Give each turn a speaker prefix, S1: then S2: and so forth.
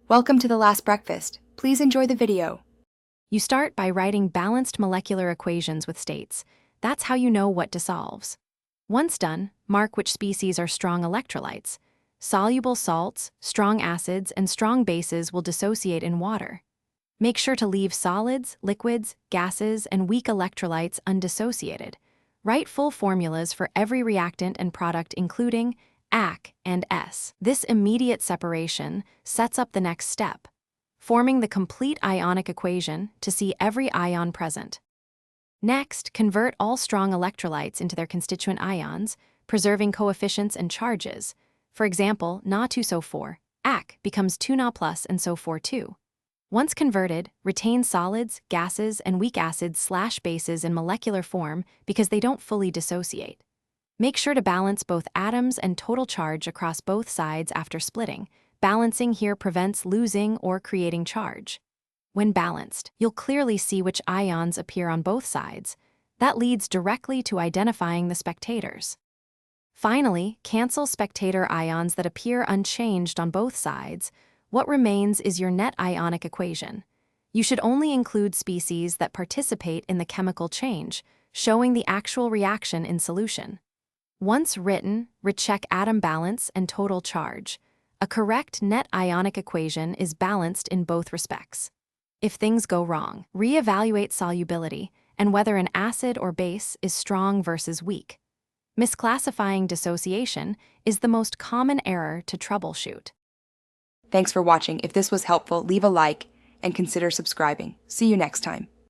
S1: Welcome to the last breakfast. Please enjoy the video.
S2: You start by writing balanced molecular equations with states. That's how you know what dissolves. Once done, mark which species are strong electrolytes. Soluble salts, strong acids, and strong bases will dissociate in water. Make sure to leave solids, liquids, gases, and weak electrolytes undissociated. Write full formulas for every reactant and product including AC and S. This immediate separation sets up the next step, forming the complete ionic equation to see every ion present. Next, convert all strong electrolytes into their constituent ions, preserving coefficients and charges. For example, Na2SO4, AC becomes 2Na plus and SO4 Once converted, retain solids, gases, and weak acids/bases in molecular form because they don't fully dissociate. Make sure to balance both atoms and total charge across both sides after splitting. Balancing here prevents losing or creating charge. When balanced, you'll clearly see which ions appear on both sides. That leads directly to identifying the spectators. Finally, cancel spectator ions that appear unchanged on both sides. What remains is your net ionic equation. You should only include species that participate in the chemical change, showing the actual reaction in solution. Once written, recheck atom balance and total charge. A correct net ionic equation is balanced in both respects. If things go wrong, reevaluate solubility and whether an acid or base is strong versus weak. Misclassifying dissociation is the most common error to troubleshoot.
S1: Thanks for watching. If this was helpful, leave a like and consider subscribing. See you next time.